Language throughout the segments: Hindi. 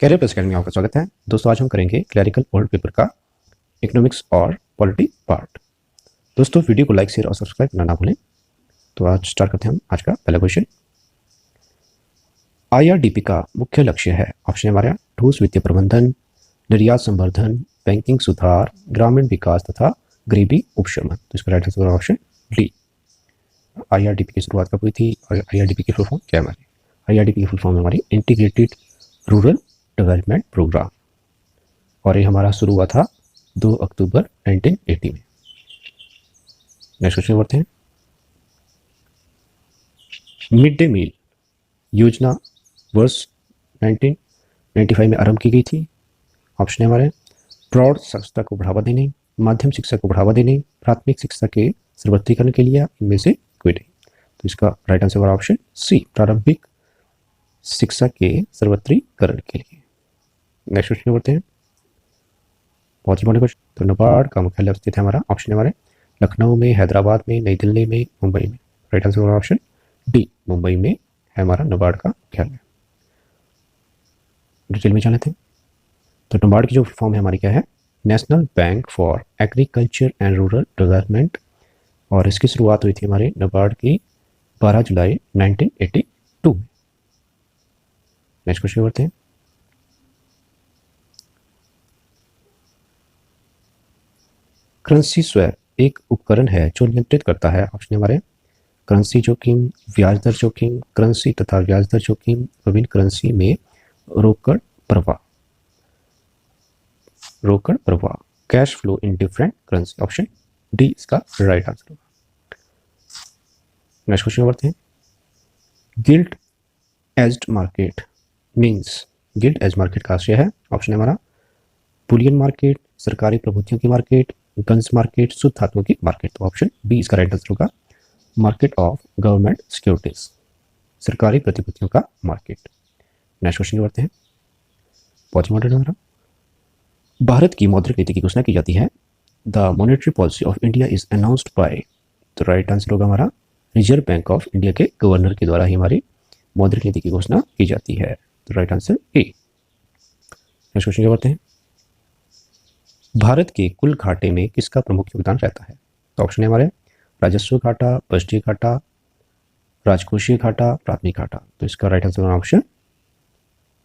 कैरियर प्लस अकेडमी में आपका स्वागत है। दोस्तों आज हम करेंगे क्लरिकल ओल्ड पेपर का इकोनॉमिक्स और पॉलिटी पार्ट। दोस्तों वीडियो को लाइक शेयर और सब्सक्राइब करना ना भूलें। तो आज स्टार्ट करते हैं हम आज का पहला क्वेश्चन। आईआरडीपी का मुख्य लक्ष्य है, ऑप्शन है हमारा ठोस वित्तीय प्रबंधन, निर्यात संवर्धन, बैंकिंग सुधार, ग्रामीण विकास तथा गरीबी उपशमन। तो इसका right answer option D. IRDP की शुरुआत कब हुई थी और आईआरडीपी की फुल फॉर्म क्या है हमारी? आईआरडीपी की फुल फॉर्म है हमारी इंटीग्रेटेड रूरल डेवलपमेंट प्रोग्राम और ये हमारा शुरू हुआ था 2 अक्टूबर 1980 में। नेक्स्ट क्वेश्चन बढ़ते हैं। मिड डे मील योजना वर्ष 1995 में आरंभ की गई थी। ऑप्शन है हमारे प्रौढ़ शिक्षा को बढ़ावा देने, माध्यम शिक्षा को बढ़ावा देने, प्राथमिक शिक्षा के सर्वत्रीकरण के लिए, इनमें से कोई नहीं। तो इसका राइट आंसर हमारा ऑप्शन सी, प्रारंभिक शिक्षा के सर्वत्रीकरण के लिए। नेक्स्ट क्वेश्चन बढ़ते हैं। बहुत ही इंपॉर्टेंट क्वेश्चन। तो नाबार्ड का मुख्यालय स्थित है हमारा, ऑप्शन है हमारे लखनऊ में, हैदराबाद में, नई दिल्ली में, मुंबई में। राइट आंसर हमारा ऑप्शन डी, मुंबई में है हमारा नाबार्ड का मुख्यालय। डिटेल में जान लेते हैं। तो नाबार्ड की जो फॉर्म है हमारी क्या है? National bank for agriculture and rural development, और इसकी शुरुआत हुई थी हमारे नाबार्ड की 12 जुलाई 1982 में। नेक्स्ट क्वेश्चन बढ़ते हैं। करेंसी स्वैप एक उपकरण है जो नियंत्रित करता है, ऑप्शन हमारे करेंसी जोखिम, ब्याज दर जोखिम, करेंसी तथा ब्याज दर जोखिम, विभिन्न करेंसी में रोकड़ प्रवाह, cash flow in different currency. Option D इसका राइट आंसर होगा। नेक्स्ट क्वेश्चन बढ़ते हैं। Gilt edged market means, gilt edge market का आशय है, ऑप्शन है हमारा बुलियन मार्केट, सरकारी प्रभुतियों की मार्केट, गन्स मार्केट, शुद्ध धातुओं की मार्केट। तो ऑप्शन बी इसका राइट आंसर होगा, मार्केट ऑफ गवर्नमेंट सिक्योरिटीज, सरकारी प्रतिभूतियों का मार्केट। नेक्स्ट क्वेश्चन बढ़ते हैं। बहुत इंपॉर्टेंट हमारा, भारत की मौद्रिक नीति की घोषणा की जाती है। The monetary policy of India is announced by. तो राइट आंसर होगा हमारा रिजर्व बैंक ऑफ इंडिया के गवर्नर के द्वारा ही हमारी मौद्रिक नीति की घोषणा की जाती है। तो right answer A. Next question बढ़ते हैं। भारत के कुल घाटे में किसका प्रमुख योगदान रहता है? तो ऑप्शन है हमारे राजस्व घाटा, बजटीय घाटा, राजकोषीय घाटा, प्राथमिक घाटा। तो इसका राइट आंसर ऑप्शन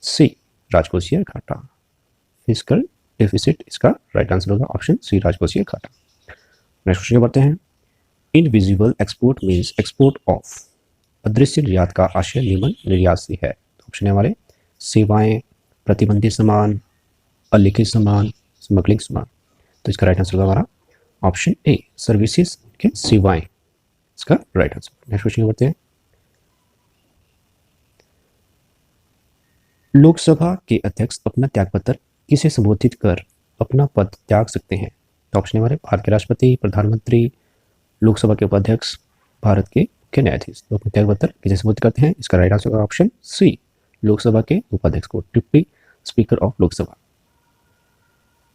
सी, राजकोषीय घाटा, फिस्कल डेफिसिट। इसका राइट आंसर होगा ऑप्शन सी, राजकोषीय घाटा। नेक्स्ट क्वेश्चन बढ़ते हैं। Invisible export means export of, अदृश्य निर्यात का आशय निम्न निर्यात से है। ऑप्शन है हमारे सेवाएं, प्रतिबंधित सामान, अलिखित सामान, स्मगलिंग सामान। तो इसका राइट आंसर होगा हमारा ऑप्शन ए, सर्विसेज के सेवाएं, इसका राइट आंसर। नेक्स्ट क्वेश्चन बढ़ते हैं। लोकसभा के अध्यक्ष अपना त्यागपत्र किसे संबोधित कर अपना पद त्याग सकते हैं? तो ऑप्शन हमारे भारत के राष्ट्रपति, प्रधानमंत्री, लोकसभा के उपाध्यक्ष, भारत के मुख्य न्यायाधीश। तो अपना त्यागपत्र किसे संबोधित करते हैं? इसका राइट आंसर होगा ऑप्शन सी, लोकसभा के उपाध्यक्ष को, deputy speaker of Lok Sabha.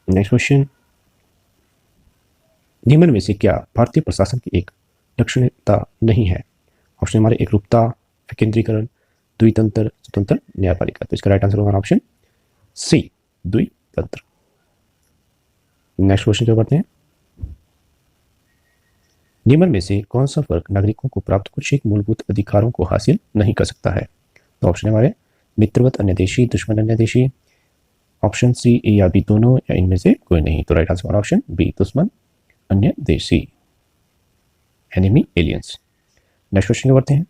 Next question. निम्न में से क्या भारतीय प्रशासन की एक लक्षणता नहीं है? ऑप्शन हमारे एकरूपता, विकेंद्रीकरण, द्वितंत्र, स्वतंत्र न्यायपालिका। तो इसका राइट आंसर होगा ऑप्शन सी, द्वितंत्र। नेक्स्ट क्वेश्चन क्या बढ़ते हैं। निम्न में से कौन सा वर्ग नागरिकों को प्राप्त कुछ एक मूलभूत अधिकारों को हासिल नहीं कर सकता है? तो ऑप्शन हमारे मित्रवत अन्य देशी, दुश्मन अन्य देशी, ऑप्शन सी ए या बी दोनों, या इनमें से कोई नहीं। तो राइट आंसर ऑप्शन बी, दुश्मन अन्य देशी, एनिमी एलियंस। नेक्स्ट क्वेश्चन बढ़ते हैं।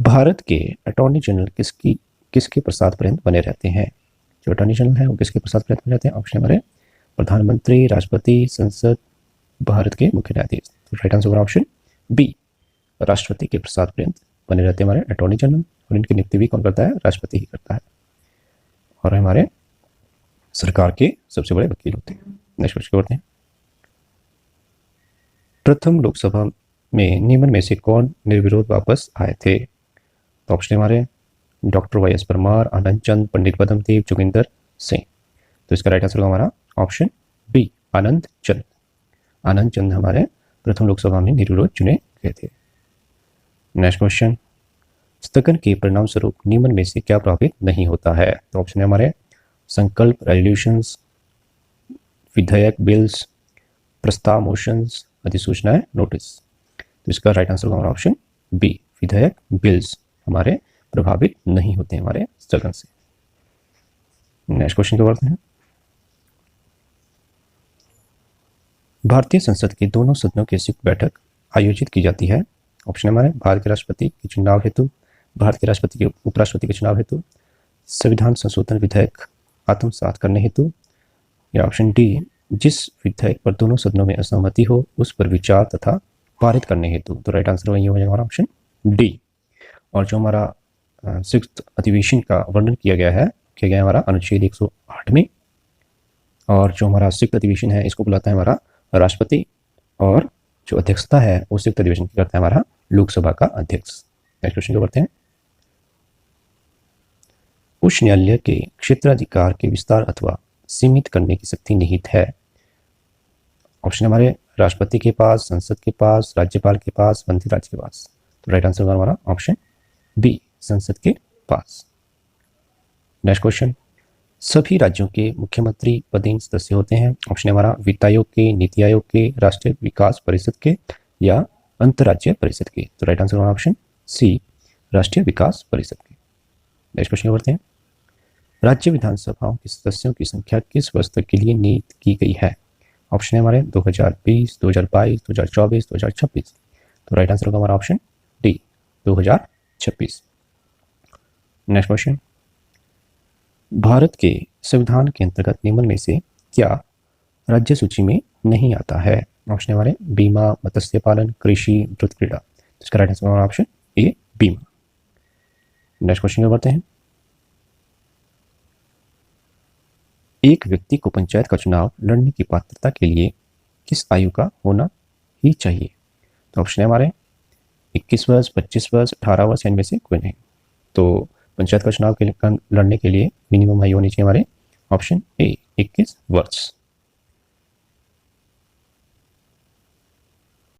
भारत के अटॉर्नी जनरल किसके प्रसाद पर्यंत बने रहते हैं? जो अटॉर्नी जनरल है वो किसके प्रसाद पर्यंत बने रहते हैं? ऑप्शन हमारे प्रधानमंत्री, राष्ट्रपति, संसद, भारत के मुख्य न्यायाधीश। तो राइट आंसर ऑप्शन बी, राष्ट्रपति के प्रसाद पर्यंत बने रहते हैं हमारे अटॉर्नी जनरल, और इनकी नियुक्ति भी कौन करता है? राष्ट्रपति ही करता है, और हमारे सरकार के सबसे बड़े वकील होते हैं। नेक्स्ट क्वेश्चन करते हैं। प्रथम लोकसभा में निम्न में से कौन निर्विरोध वापस आए थे? तो ऑप्शन हमारे डॉक्टर वाई एस परमार, आनंद चंद, पंडित पद्मदेव, जोगिंदर सिंह। तो इसका राइट आंसर होगा हमारा ऑप्शन बी, आनंद चंद। आनंद चंद हमारे प्रथम लोकसभा में निर्विरोध चुने गए थे। Next question. स्थगन के परिणाम स्वरूप निम्न में से क्या प्रभावित नहीं होता है? तो ऑप्शन है हमारे संकल्प रेजोल्यूशंस, विधेयक बिल्स, प्रस्ताव मोशंस, अधिसूचनाएं नोटिस। तो इसका राइट आंसर होगा हमारा ऑप्शन बी, विधेयक बिल्स हमारे प्रभावित नहीं होते हमारे स्थगन से। नेक्स्ट क्वेश्चन की ओर बढ़ते हैं। भारतीय संसद के दोनों सदनों की संयुक्त बैठक आयोजित की जाती है। ऑप्शन हमारे भारत के राष्ट्रपति के चुनाव हेतु, भारत के राष्ट्रपति के उपराष्ट्रपति के चुनाव हेतु, संविधान संशोधन विधेयक आत्मसात करने हेतु, या ऑप्शन डी जिस विधेयक पर दोनों सदनों में असहमति हो उस पर विचार तथा पारित करने हेतु। तो राइट आंसर वही हो जाएगा हमारा ऑप्शन डी। और जो हमारा संयुक्त अधिवेशन का वर्णन किया गया है हमारा अनुच्छेद 108 में। और जो हमारा संयुक्त अधिवेशन है इसको बुलाता है हमारा राष्ट्रपति, और जो अध्यक्षता है वो संयुक्त अधिवेशन की करता है हमारा लोकसभा का अध्यक्ष। नेक्स्ट क्वेश्चन को बढ़ते हैं। उच्च न्यायालय के क्षेत्राधिकार के विस्तार अथवा सीमित करने की शक्ति निहित है। ऑप्शन हमारे राष्ट्रपति के पास, संसद के पास, राज्यपाल के पास, मंत्री राज्य के पास। तो राइट आंसर होगा हमारा ऑप्शन बी, संसद के पास। Next question. सभी राज्यों के मुख्यमंत्री पदेन सदस्य होते हैं। ऑप्शन हमारा वित्त आयोग के, नीति आयोग के, राष्ट्रीय विकास परिषद के, या अंतर्राज्यीय परिषद के। तो राइट आंसर हमारा ऑप्शन सी, राष्ट्रीय विकास परिषद के। नेक्स्ट क्वेश्चन बढ़ते हैं। राज्य विधानसभाओं के सदस्यों की संख्या किस वर्ष तक के लिए नियुक्त की गई है? ऑप्शन है हमारे 2020, 2022, 2024, 2026। तो राइट आंसर होगा हमारा option D, 2026। Next question. Bharat के संविधान के अंतर्गत निम्न में से क्या राज्य सूची में नहीं आता है? ऑप्शन हमारे बीमा, मत्स्य पालन, कृषि, द्रुत क्रीड़ा। इसका राइट आंसर हमारा ऑप्शन ए, बीमा। नेक्स्ट क्वेश्चन में बढ़ते हैं। एक व्यक्ति को पंचायत का चुनाव लड़ने की पात्रता के लिए किस आयु का होना ही चाहिए? तो ऑप्शन है हमारे 21 वर्ष, 25 वर्ष, 18 वर्ष, या इनमें से कोई नहीं। तो पंचायत का चुनाव के लिए लड़ने के लिए मिनिमम आयु होनी चाहिए हमारे ऑप्शन ए, 21 वर्ष।